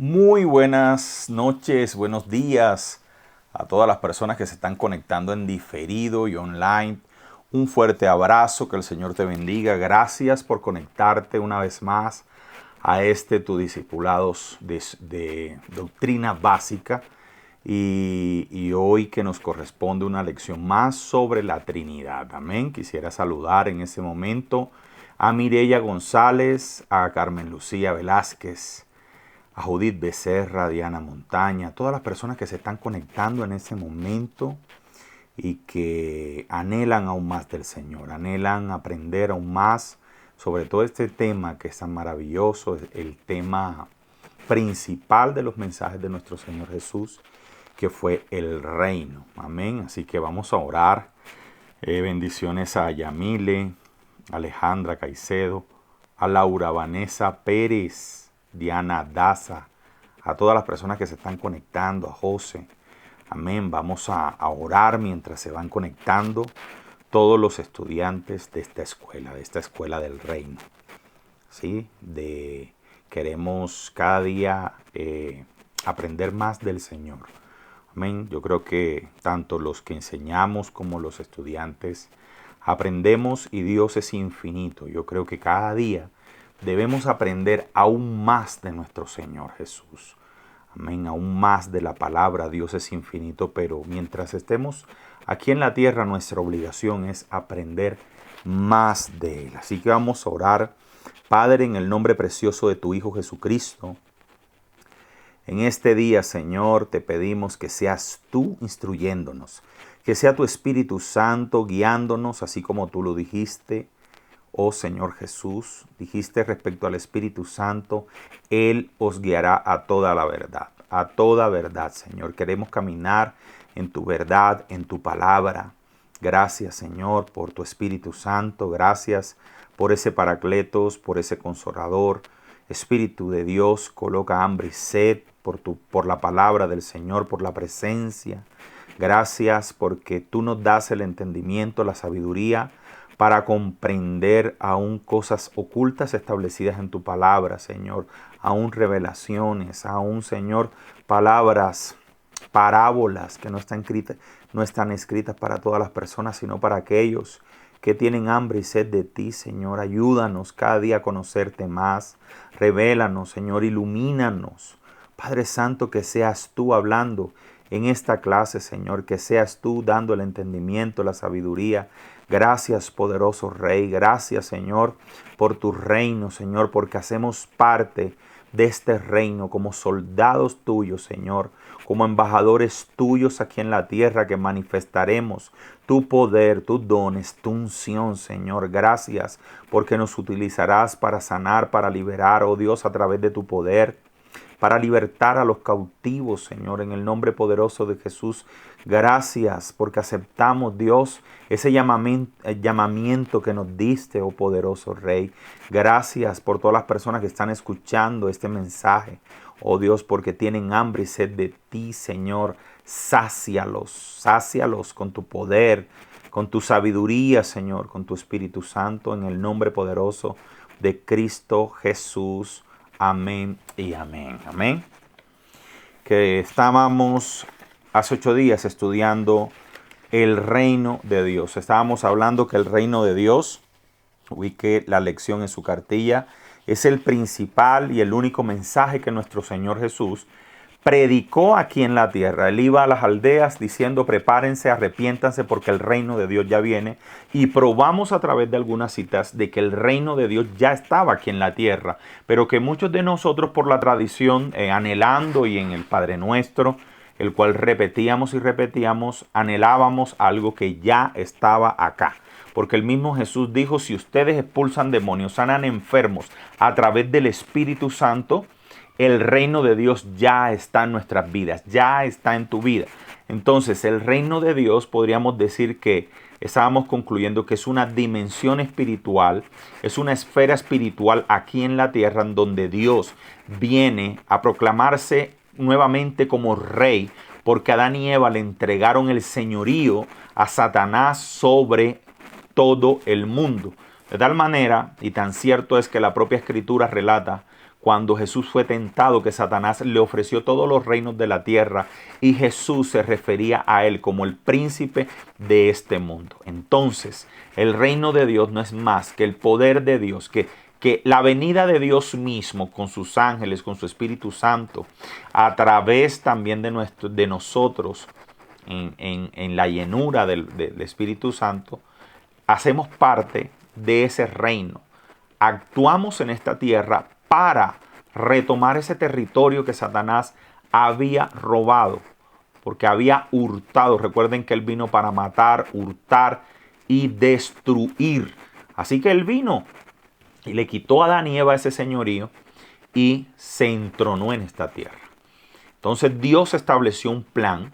Muy buenas noches, buenos días a todas las personas que se están conectando en diferido y online. Un fuerte abrazo, que el Señor te bendiga. Gracias por conectarte una vez más a tu discipulados de doctrina básica. Y hoy que nos corresponde una lección más sobre la Trinidad. Amén. Quisiera saludar en ese momento a Mireya González, a Carmen Lucía Velázquez, a Judith Becerra, a Diana Montaña, a todas las personas que se están conectando en ese momento y que anhelan aún más del Señor, anhelan aprender aún más sobre todo este tema que es tan maravilloso, el tema principal de los mensajes de nuestro Señor Jesús, que fue el reino. Amén. Así que vamos a orar. Bendiciones a Yamile, Alejandra Caicedo, a Laura Vanessa Pérez, Diana Daza, a todas las personas que se están conectando, a José. Amén. Vamos a orar mientras se van conectando todos los estudiantes de esta escuela del reino. ¿Sí? Queremos cada día aprender más del Señor. Amén. Yo creo que tanto los que enseñamos como los estudiantes aprendemos y Dios es infinito. Yo creo que cada día debemos aprender aún más de nuestro Señor Jesús. Amén, aún más de la palabra. Dios es infinito, pero mientras estemos aquí en la tierra, nuestra obligación es aprender más de Él. Así que vamos a orar. Padre, en el nombre precioso de tu Hijo Jesucristo, en este día, Señor, te pedimos que seas tú instruyéndonos, que sea tu Espíritu Santo guiándonos, así como tú lo dijiste. Oh Señor Jesús, dijiste respecto al Espíritu Santo, Él os guiará a toda la verdad, Señor. Queremos caminar en tu verdad, en tu palabra. Gracias, Señor, por tu Espíritu Santo. Gracias por ese Paracletos, por ese Consolador. Espíritu de Dios, coloca hambre y sed por la palabra del Señor, por la presencia. Gracias porque tú nos das el entendimiento, la sabiduría, para comprender aún cosas ocultas establecidas en tu palabra, Señor. Aún revelaciones, aún, Señor, palabras, parábolas que no están escritas para todas las personas, sino para aquellos que tienen hambre y sed de ti, Señor. Ayúdanos cada día a conocerte más. Revélanos, Señor, ilumínanos. Padre Santo, que seas tú hablando en esta clase, Señor, que seas tú dando el entendimiento, la sabiduría. Gracias, poderoso Rey. Gracias, Señor, por tu reino, Señor, porque hacemos parte de este reino como soldados tuyos, Señor, como embajadores tuyos aquí en la tierra, que manifestaremos tu poder, tus dones, tu unción, Señor. Gracias porque nos utilizarás para sanar, para liberar, oh Dios, a través de tu poder, para libertar a los cautivos, Señor, en el nombre poderoso de Jesús. Gracias porque aceptamos, Dios, ese llamamiento que nos diste, oh poderoso Rey. Gracias por todas las personas que están escuchando este mensaje, oh Dios, porque tienen hambre y sed de ti, Señor. Sácialos con tu poder, con tu sabiduría, Señor, con tu Espíritu Santo, en el nombre poderoso de Cristo Jesús. Amén y amén. Amén. Que estábamos hace 8 días estudiando el reino de Dios. Estábamos hablando que el reino de Dios, ubique la lección en su cartilla, es el principal y el único mensaje que nuestro Señor Jesús predicó aquí en la tierra. Él iba a las aldeas diciendo: prepárense, arrepiéntanse porque el reino de Dios ya viene. Y probamos a través de algunas citas de que el reino de Dios ya estaba aquí en la tierra, pero que muchos de nosotros, por la tradición, anhelando, y en el Padre Nuestro, el cual repetíamos y repetíamos, anhelábamos algo que ya estaba acá. Porque el mismo Jesús dijo: si ustedes expulsan demonios, sanan enfermos a través del Espíritu Santo, el reino de Dios ya está en nuestras vidas, ya está en tu vida. Entonces, el reino de Dios, podríamos decir que estábamos concluyendo que es una dimensión espiritual, es una esfera espiritual aquí en la tierra, en donde Dios viene a proclamarse nuevamente como rey, porque Adán y Eva le entregaron el señorío a Satanás sobre todo el mundo. De tal manera, y tan cierto es que la propia Escritura relata, cuando Jesús fue tentado, que Satanás le ofreció todos los reinos de la tierra y Jesús se refería a él como el príncipe de este mundo. Entonces, el reino de Dios no es más que el poder de Dios, que la venida de Dios mismo con sus ángeles, con su Espíritu Santo, a través también de nosotros, en la llenura del Espíritu Santo, hacemos parte de ese reino. Actuamos en esta tierra para retomar ese territorio que Satanás había robado, porque había hurtado. Recuerden que él vino para matar, hurtar y destruir. Así que él vino y le quitó a Adán y Eva ese señorío y se entronó en esta tierra. Entonces Dios estableció un plan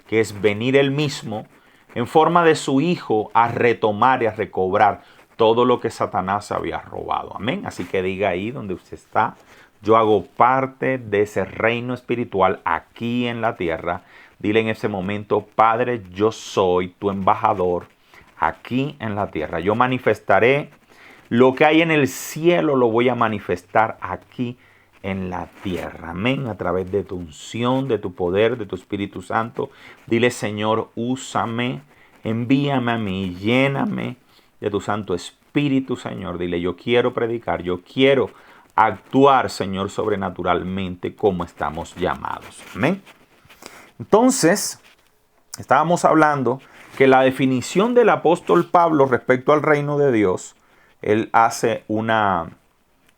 que es venir él mismo en forma de su Hijo a retomar y a recobrar todo lo que Satanás había robado. Amén. Así que diga ahí donde usted está: yo hago parte de ese reino espiritual aquí en la tierra. Dile en ese momento: Padre, yo soy tu embajador aquí en la tierra. Yo manifestaré lo que hay en el cielo, lo voy a manifestar aquí en la tierra. Amén. A través de tu unción, de tu poder, de tu Espíritu Santo. Dile: Señor, úsame, envíame a mí, lléname de tu Santo Espíritu, Señor. Dile: yo quiero predicar, yo quiero actuar, Señor, sobrenaturalmente como estamos llamados. Amén. Entonces, estábamos hablando que la definición del apóstol Pablo respecto al reino de Dios, él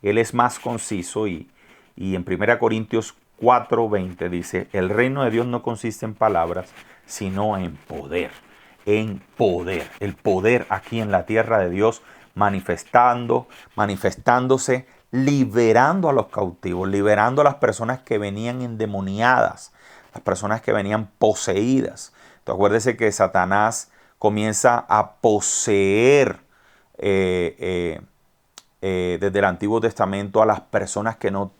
es más conciso y en 1 Corintios 4:20 dice: el reino de Dios no consiste en palabras, sino en poder. En poder. El poder aquí en la tierra de Dios manifestándose, liberando a los cautivos, liberando a las personas que venían endemoniadas, las personas que venían poseídas. Entonces, acuérdese que Satanás comienza a poseer desde el Antiguo Testamento a las personas que no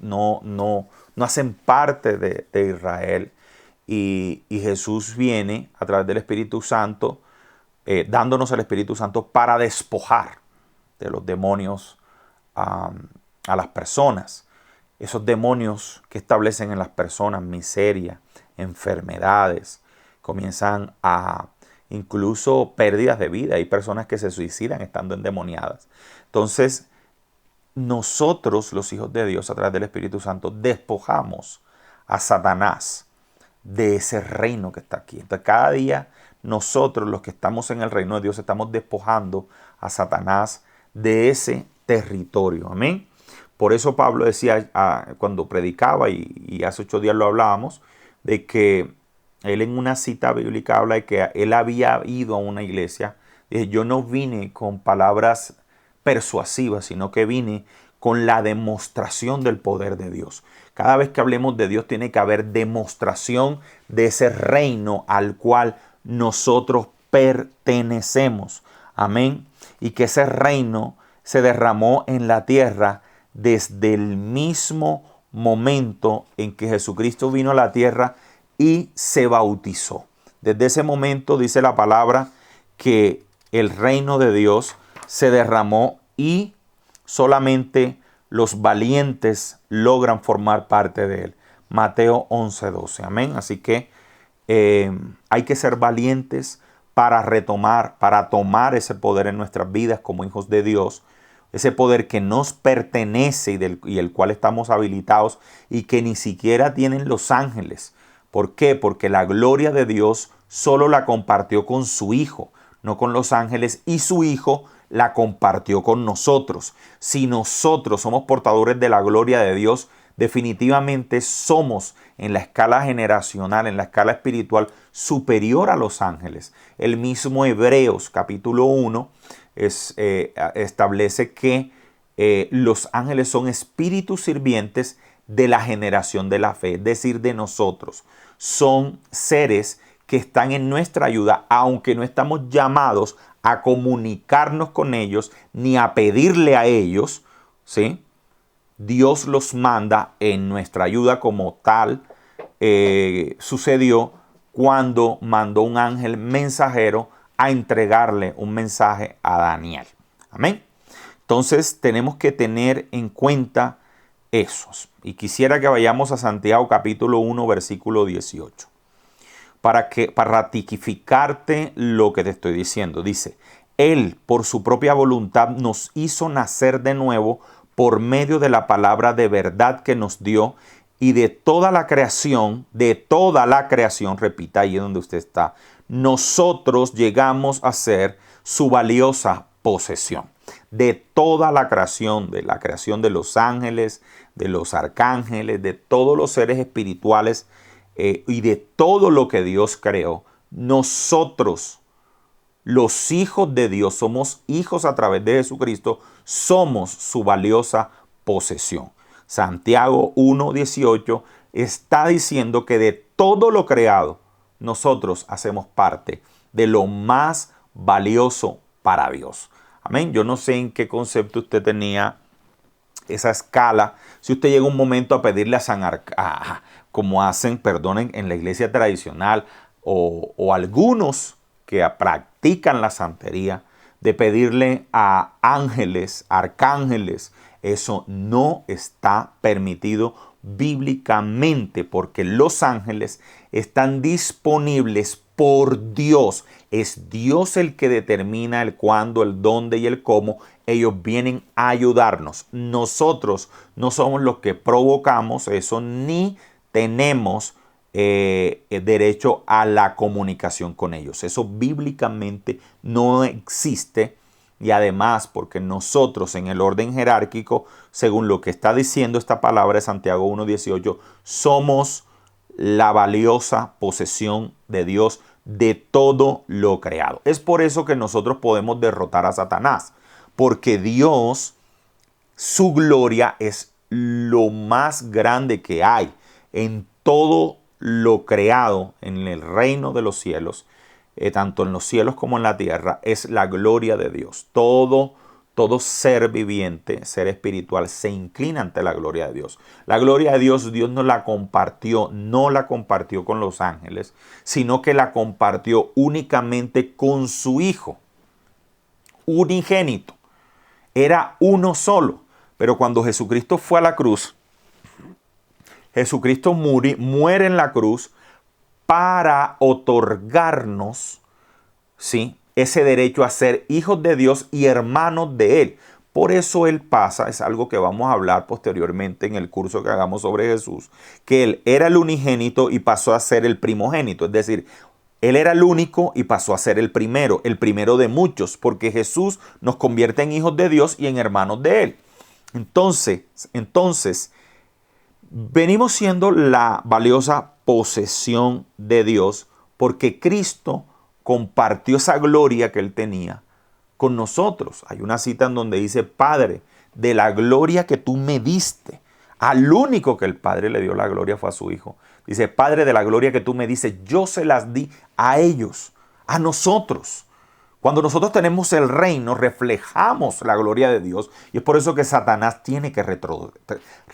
hacen parte de Israel. Y Jesús viene a través del Espíritu Santo, dándonos el Espíritu Santo para despojar de los demonios a las personas. Esos demonios que establecen en las personas miseria, enfermedades, comienzan a incluso pérdidas de vida. Hay personas que se suicidan estando endemoniadas. Entonces, nosotros, los hijos de Dios, a través del Espíritu Santo, despojamos a Satanás de ese reino que está aquí. Entonces, cada día nosotros, los que estamos en el reino de Dios, estamos despojando a Satanás de ese territorio. Amén. Por eso Pablo decía cuando predicaba, y hace 8 días lo hablábamos, de que él en una cita bíblica habla de que él había ido a una iglesia. Dice: yo no vine con palabras persuasivas, sino que vine con la demostración del poder de Dios. Cada vez que hablemos de Dios tiene que haber demostración de ese reino al cual nosotros pertenecemos. Amén. Y que ese reino se derramó en la tierra desde el mismo momento en que Jesucristo vino a la tierra y se bautizó. Desde ese momento dice la palabra que el reino de Dios se derramó y solamente los valientes logran formar parte de él. Mateo 11:12. Amén. Así que hay que ser valientes para retomar, para tomar ese poder en nuestras vidas como hijos de Dios. Ese poder que nos pertenece y el cual estamos habilitados y que ni siquiera tienen los ángeles. ¿Por qué? Porque la gloria de Dios solo la compartió con su Hijo, no con los ángeles, y su Hijo la compartió con nosotros. Si nosotros somos portadores de la gloria de Dios, definitivamente somos en la escala generacional, en la escala espiritual, superior a los ángeles. El mismo Hebreos capítulo 1 establece que los ángeles son espíritus sirvientes de la generación de la fe, es decir, de nosotros. Son seres que están en nuestra ayuda, aunque no estamos llamados a comunicarnos con ellos ni a pedirle a ellos, ¿sí? Dios los manda en nuestra ayuda, como tal sucedió cuando mandó un ángel mensajero a entregarle un mensaje a Daniel. Amén. Entonces tenemos que tener en cuenta esos. Y quisiera que vayamos a Santiago capítulo 1, versículo 18. Para ratificarte lo que te estoy diciendo. Dice, Él por su propia voluntad nos hizo nacer de nuevo por medio de la palabra de verdad que nos dio, y de toda la creación, repita ahí donde usted está, nosotros llegamos a ser su valiosa posesión. De toda la creación de los ángeles, de los arcángeles, de todos los seres espirituales y de todo lo que Dios creó, nosotros, los hijos de Dios, somos hijos a través de Jesucristo, somos su valiosa posesión. Santiago 1:18 está diciendo que de todo lo creado, nosotros hacemos parte de lo más valioso para Dios. Amén. Yo no sé en qué concepto usted tenía esa escala. Si usted llega un momento a pedirle a San como hacen, perdonen, en la iglesia tradicional o algunos que practican la santería, de pedirle a ángeles, arcángeles, eso no está permitido bíblicamente, porque los ángeles están disponibles por Dios. Es Dios el que determina el cuándo, el dónde y el cómo. Ellos vienen a ayudarnos. Nosotros no somos los que provocamos eso, ni tenemos derecho a la comunicación con ellos. Eso bíblicamente no existe. Y además, porque nosotros en el orden jerárquico, según lo que está diciendo esta palabra de Santiago 1:18, somos la valiosa posesión de Dios de todo lo creado. Es por eso que nosotros podemos derrotar a Satanás, porque Dios, su gloria es lo más grande que hay en todo lo creado en el reino de los cielos. Tanto en los cielos como en la tierra, es la gloria de Dios. Todo ser viviente, ser espiritual, se inclina ante la gloria de Dios. La gloria de Dios, Dios no la compartió con los ángeles, sino que la compartió únicamente con su Hijo, unigénito. Era uno solo. Pero cuando Jesucristo fue a la cruz, Jesucristo muere en la cruz para otorgarnos, ¿sí?, ese derecho a ser hijos de Dios y hermanos de Él. Por eso Él pasa, es algo que vamos a hablar posteriormente en el curso que hagamos sobre Jesús, que Él era el unigénito y pasó a ser el primogénito. Es decir, Él era el único y pasó a ser el primero de muchos, porque Jesús nos convierte en hijos de Dios y en hermanos de Él. Entonces, venimos siendo la valiosa posesión de Dios porque Cristo compartió esa gloria que Él tenía con nosotros. Hay una cita en donde dice, Padre, de la gloria que tú me diste, al único que el Padre le dio la gloria fue a su Hijo. Dice, Padre, de la gloria que tú me diste, yo se las di a ellos, a nosotros. Cuando nosotros tenemos el reino, reflejamos la gloria de Dios, y es por eso que Satanás tiene que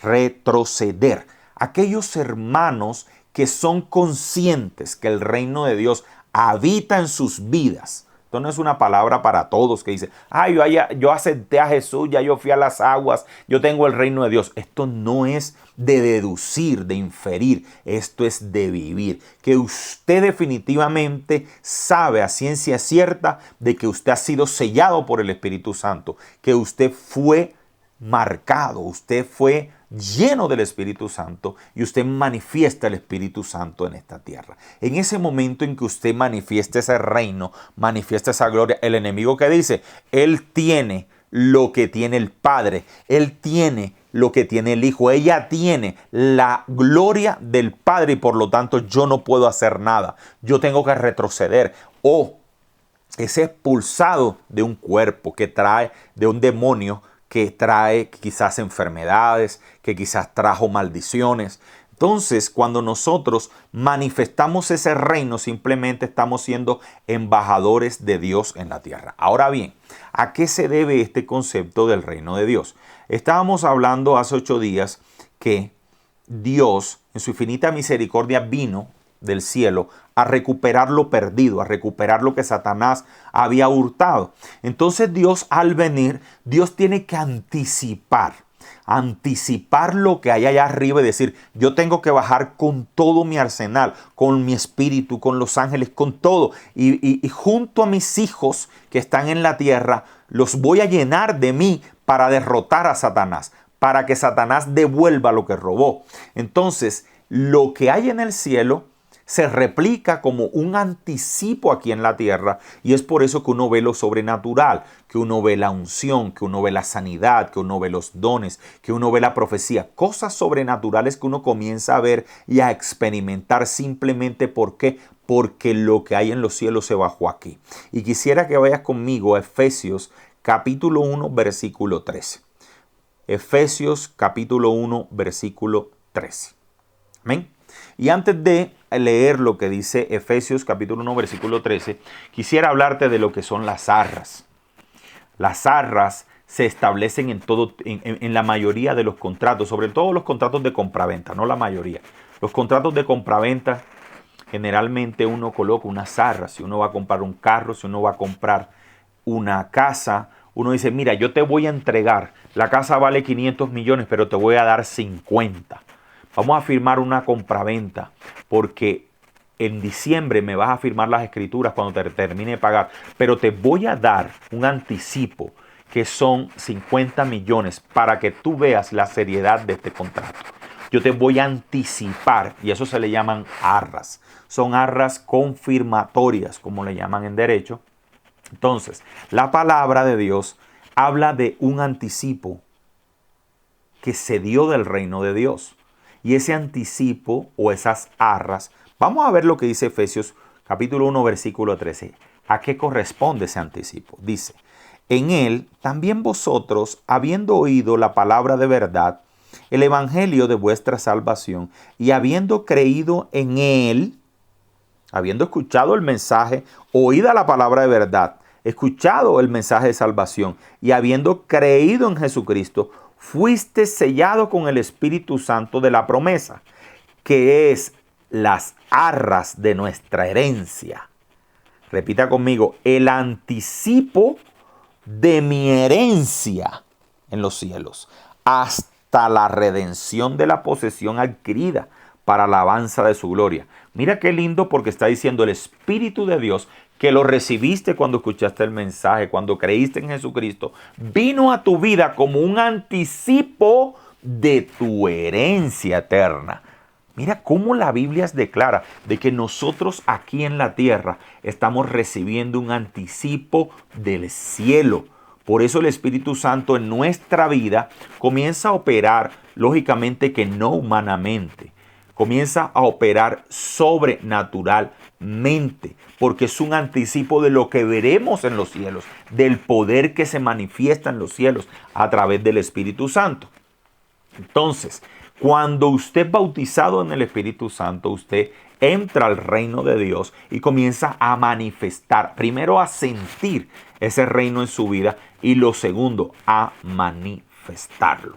retroceder. Aquellos hermanos que son conscientes que el reino de Dios habita en sus vidas. Esto no es una palabra para todos que dice, yo acepté a Jesús, ya yo fui a las aguas, yo tengo el reino de Dios. Esto no es de deducir, de inferir, esto es de vivir. Que usted definitivamente sabe a ciencia cierta de que usted ha sido sellado por el Espíritu Santo, que usted fue marcado, usted fue lleno del Espíritu Santo y usted manifiesta el Espíritu Santo en esta tierra. En ese momento en que usted manifiesta ese reino, manifiesta esa gloria, el enemigo que dice, él tiene lo que tiene el Padre, él tiene lo que tiene el Hijo, ella tiene la gloria del Padre y por lo tanto yo no puedo hacer nada, yo tengo que retroceder o es expulsado de un cuerpo que trae, de un demonio que trae quizás enfermedades, que quizás trajo maldiciones. Entonces, cuando nosotros manifestamos ese reino, simplemente estamos siendo embajadores de Dios en la tierra. Ahora bien, ¿a qué se debe este concepto del reino de Dios? Estábamos hablando hace 8 días que Dios, en su infinita misericordia, vino del cielo a recuperar lo perdido, a recuperar lo que Satanás había hurtado. Entonces Dios, al venir, Dios tiene que anticipar anticipar lo que hay allá arriba y decir, yo tengo que bajar con todo mi arsenal, con mi espíritu, con los ángeles, con todo. Y junto a mis hijos que están en la tierra, los voy a llenar de mí para derrotar a Satanás, para que Satanás devuelva lo que robó. Entonces, lo que hay en el cielo se replica como un anticipo aquí en la tierra, y es por eso que uno ve lo sobrenatural, que uno ve la unción, que uno ve la sanidad, que uno ve los dones, que uno ve la profecía, cosas sobrenaturales que uno comienza a ver y a experimentar simplemente porque lo que hay en los cielos se bajó aquí. Y quisiera que vayas conmigo a Efesios capítulo 1 versículo 13. Efesios capítulo 1 versículo 13. Amén. Y antes de leer lo que dice Efesios capítulo 1 versículo 13, quisiera hablarte de lo que son las arras. Las arras se establecen en la mayoría de los contratos, sobre todo los contratos de compraventa, no la mayoría. Los contratos de compraventa, generalmente uno coloca unas arras. Si uno va a comprar un carro, si uno va a comprar una casa, uno dice, mira, yo te voy a entregar, la casa vale 500 millones, pero te voy a dar 50. Vamos a firmar una compraventa porque en diciembre me vas a firmar las escrituras cuando te termine de pagar. Pero te voy a dar un anticipo que son 50 millones para que tú veas la seriedad de este contrato. Yo te voy a anticipar y eso se le llaman arras. Son arras confirmatorias, como le llaman en derecho. Entonces, la palabra de Dios habla de un anticipo que se dio del reino de Dios. Y ese anticipo o esas arras, vamos a ver lo que dice Efesios capítulo 1 versículo 13. ¿A qué corresponde ese anticipo? Dice, en él también vosotros, habiendo oído la palabra de verdad, el evangelio de vuestra salvación, y habiendo creído en él, habiendo escuchado el mensaje, oída la palabra de verdad, escuchado el mensaje de salvación, y habiendo creído en Jesucristo, fuiste sellado con el Espíritu Santo de la promesa, que es las arras de nuestra herencia. Repita conmigo, el anticipo de mi herencia en los cielos, hasta la redención de la posesión adquirida para la alabanza de su gloria. Mira qué lindo, porque está diciendo el Espíritu de Dios, que lo recibiste cuando escuchaste el mensaje, cuando creíste en Jesucristo, vino a tu vida como un anticipo de tu herencia eterna. Mira cómo la Biblia declara de que nosotros aquí en la tierra estamos recibiendo un anticipo del cielo. Por eso el Espíritu Santo en nuestra vida comienza a operar, lógicamente que no humanamente, comienza a operar sobrenaturalmente, porque es un anticipo de lo que veremos en los cielos, del poder que se manifiesta en los cielos a través del Espíritu Santo. Entonces, cuando usted es bautizado en el Espíritu Santo, usted entra al reino de Dios y comienza a manifestar, primero a sentir ese reino en su vida y lo segundo, a manifestarlo.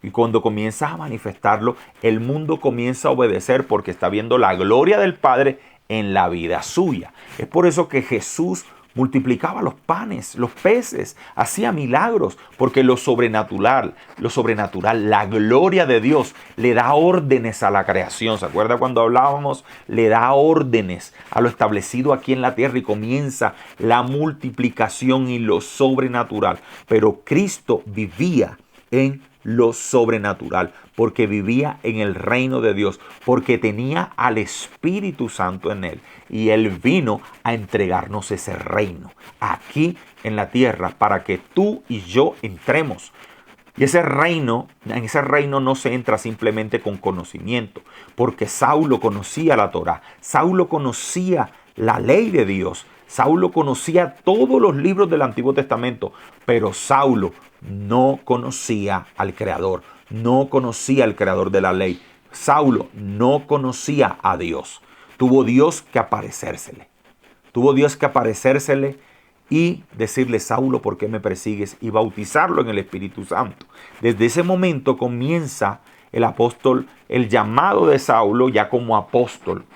Y cuando comienza a manifestarlo, el mundo comienza a obedecer porque está viendo la gloria del Padre en la vida suya. Es por eso que Jesús multiplicaba los panes, los peces, hacía milagros, porque lo sobrenatural, la gloria de Dios le da órdenes a la creación. ¿Se acuerda cuando hablábamos? Le da órdenes a lo establecido aquí en la tierra y comienza la multiplicación y lo sobrenatural. Pero Cristo vivía en lo sobrenatural, porque vivía en el reino de Dios, porque tenía al Espíritu Santo en él, y él vino a entregarnos ese reino aquí en la tierra para que tú y yo entremos. Y en ese reino no se entra simplemente con conocimiento, porque Saulo conocía la Torá, Saulo conocía la ley de Dios, Saulo conocía todos los libros del Antiguo Testamento, pero Saulo no conocía al Creador, no conocía al Creador de la ley. Saulo no conocía a Dios. Tuvo Dios que aparecérsele. Y decirle, Saulo, ¿por qué me persigues? Y bautizarlo en el Espíritu Santo. Desde ese momento comienza el llamado de Saulo ya como apóstol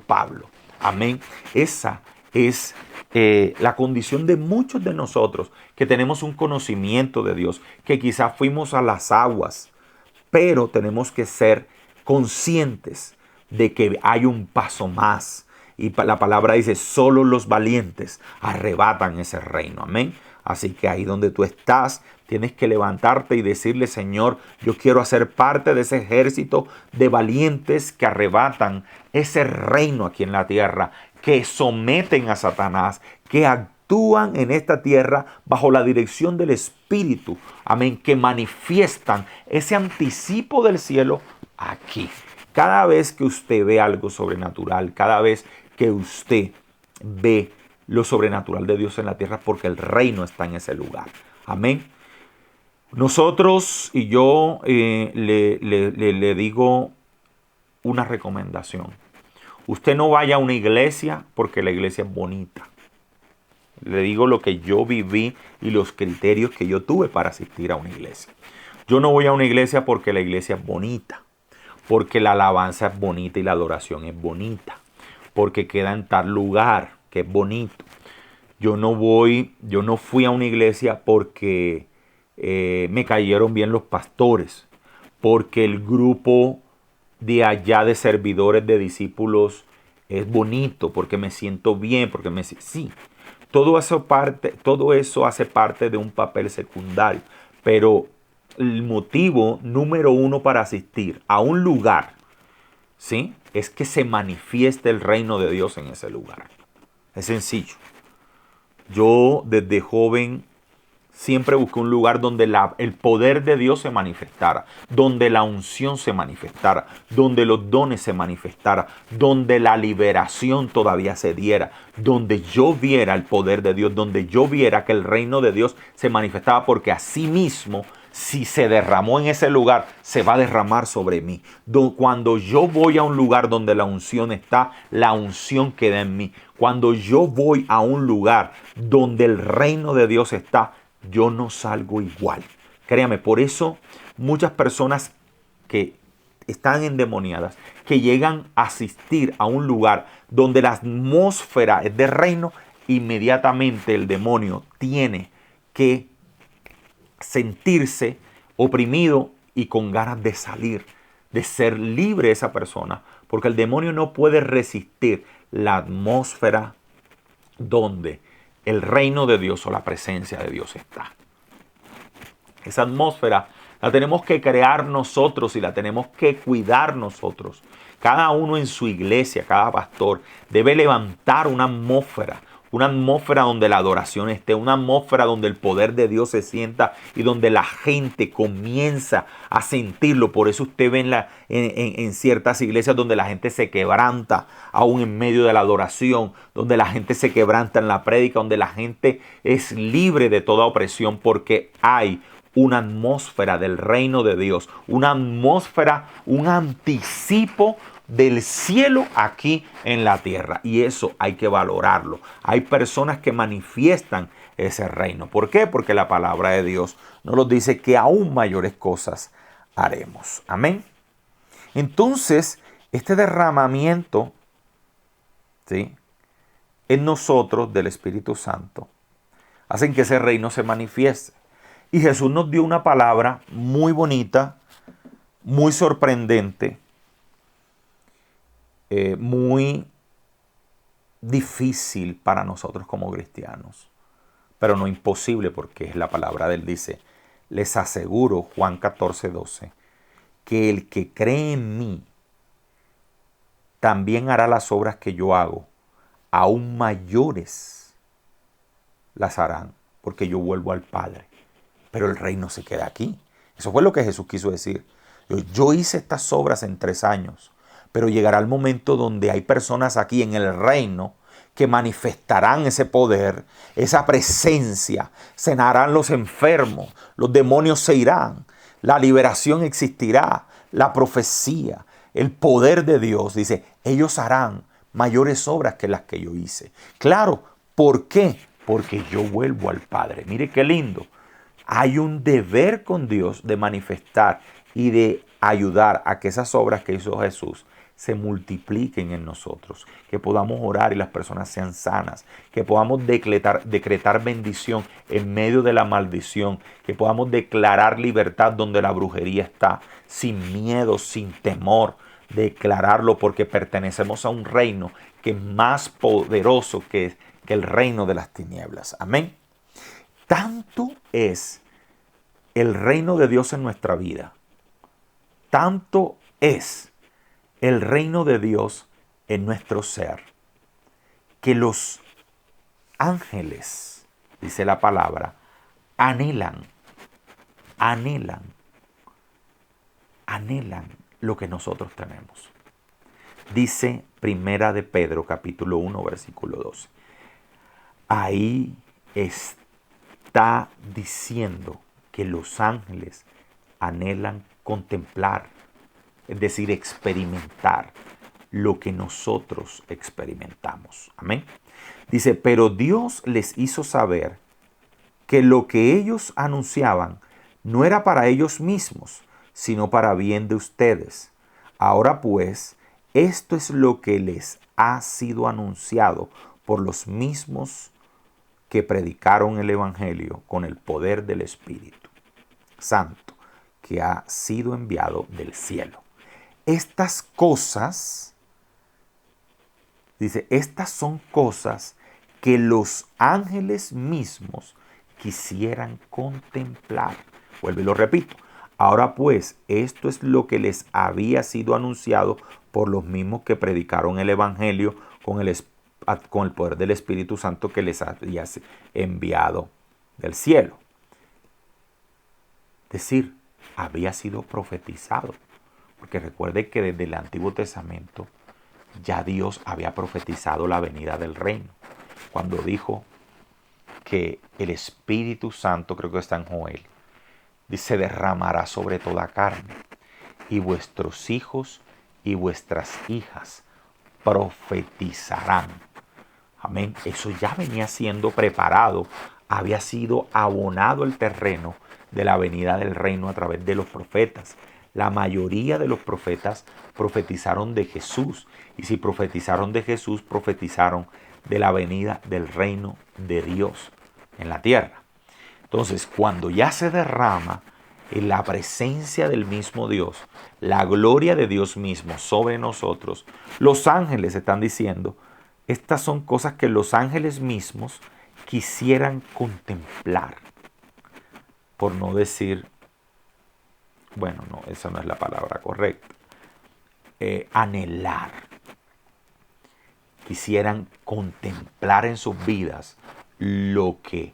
Pablo. Amén. Esa es la condición de muchos de nosotros que tenemos un conocimiento de Dios, que quizás fuimos a las aguas, pero tenemos que ser conscientes de que hay un paso más. Y la palabra dice, solo los valientes arrebatan ese reino. Amén. Así que ahí donde tú estás, tienes que levantarte y decirle, Señor, yo quiero hacer parte de ese ejército de valientes que arrebatan ese reino aquí en la tierra, que someten a Satanás, que actúan en esta tierra bajo la dirección del Espíritu. Amén. Que manifiestan ese anticipo del cielo aquí. Cada vez que usted ve algo sobrenatural, cada vez que usted ve lo sobrenatural de Dios en la tierra, porque el reino está en ese lugar. Amén. Nosotros y yo le digo una recomendación. Usted no vaya a una iglesia porque la iglesia es bonita. Le digo lo que yo viví y los criterios que yo tuve para asistir a una iglesia. Yo no voy a una iglesia porque la iglesia es bonita, porque la alabanza es bonita y la adoración es bonita, porque queda en tal lugar que es bonito. Yo no fui a una iglesia porque me cayeron bien los pastores, porque el grupo de allá de servidores, de discípulos es bonito, porque me siento bien, porque sí, todo eso hace parte de un papel secundario, pero el motivo número uno para asistir a un lugar, ¿sí?, es que se manifieste el reino de Dios en ese lugar. Es sencillo. Yo desde joven siempre busqué un lugar donde el poder de Dios se manifestara, donde la unción se manifestara, donde los dones se manifestaran, donde la liberación todavía se diera, donde yo viera el poder de Dios, donde yo viera que el reino de Dios se manifestaba, porque así mismo, si se derramó en ese lugar, se va a derramar sobre mí. Cuando yo voy a un lugar donde la unción está, la unción queda en mí. Cuando yo voy a un lugar donde el reino de Dios está, yo no salgo igual. Créame, por eso muchas personas que están endemoniadas, que llegan a asistir a un lugar donde la atmósfera es de reino, inmediatamente el demonio tiene que sentirse oprimido y con ganas de salir, de ser libre esa persona, porque el demonio no puede resistir la atmósfera donde el reino de Dios o la presencia de Dios está. Esa atmósfera la tenemos que crear nosotros y la tenemos que cuidar nosotros. Cada uno en su iglesia, cada pastor debe levantar una atmósfera donde la adoración esté, una atmósfera donde el poder de Dios se sienta y donde la gente comienza a sentirlo. Por eso usted ve en ciertas iglesias donde la gente se quebranta aún en medio de la adoración, donde la gente se quebranta en la prédica, donde la gente es libre de toda opresión, porque hay una atmósfera del reino de Dios, una atmósfera, un anticipo del cielo aquí en la tierra, y eso hay que valorarlo. Hay personas que manifiestan ese reino. ¿Por qué? Porque la palabra de Dios nos dice que aún mayores cosas haremos. Amén. Entonces, este derramamiento, ¿sí?, en nosotros del Espíritu Santo hacen que ese reino se manifieste. Y Jesús nos dio una palabra muy bonita, muy sorprendente, muy difícil para nosotros como cristianos, pero no imposible, porque es la palabra de él. Dice, les aseguro, Juan 14:12, que el que cree en mí también hará las obras que yo hago, aún mayores las harán, porque yo vuelvo al Padre. Pero el reino se queda aquí. Eso fue lo que Jesús quiso decir. Yo hice estas obras en 3 años, pero llegará el momento donde hay personas aquí en el reino que manifestarán ese poder, esa presencia. Sanarán los enfermos, los demonios se irán, la liberación existirá, la profecía, el poder de Dios. Dice, ellos harán mayores obras que las que yo hice. Claro, ¿por qué? Porque yo vuelvo al Padre. Mire qué lindo. Hay un deber con Dios de manifestar y de ayudar a que esas obras que hizo Jesús se multipliquen en nosotros, que podamos orar y las personas sean sanas, que podamos decretar bendición en medio de la maldición, que podamos declarar libertad donde la brujería está, sin miedo, sin temor, declararlo porque pertenecemos a un reino que es más poderoso que el reino de las tinieblas. Amén. Tanto es el reino de Dios en nuestra vida, tanto es el reino de Dios en nuestro ser, que los ángeles, dice la palabra, anhelan, anhelan, anhelan lo que nosotros tenemos. Dice Primera de Pedro, capítulo 1, versículo 12. Ahí está diciendo que los ángeles anhelan contemplar, es decir, experimentar lo que nosotros experimentamos. Amén. Dice, pero Dios les hizo saber que lo que ellos anunciaban no era para ellos mismos, sino para bien de ustedes. Ahora pues, esto es lo que les ha sido anunciado por los mismos que predicaron el Evangelio con el poder del Espíritu Santo, que ha sido enviado del cielo. Estas cosas, dice, estas son cosas que los ángeles mismos quisieran contemplar. Vuelvo y lo repito. Ahora pues, esto es lo que les había sido anunciado por los mismos que predicaron el Evangelio con el poder del Espíritu Santo que les había enviado del cielo. Es decir, había sido profetizado. Porque recuerde que desde el Antiguo Testamento ya Dios había profetizado la venida del reino. Cuando dijo que el Espíritu Santo, creo que está en Joel, se derramará sobre toda carne, y vuestros hijos y vuestras hijas profetizarán. Amén. Eso ya venía siendo preparado, había sido abonado el terreno de la venida del reino a través de los profetas. La mayoría de los profetas profetizaron de Jesús, y si profetizaron de Jesús, profetizaron de la venida del reino de Dios en la tierra. Entonces, cuando ya se derrama en la presencia del mismo Dios, la gloria de Dios mismo sobre nosotros, los ángeles están diciendo, estas son cosas que los ángeles mismos quisieran contemplar. Por no decir, bueno, no, esa no es la palabra correcta. Anhelar. Quisieran contemplar en sus vidas lo que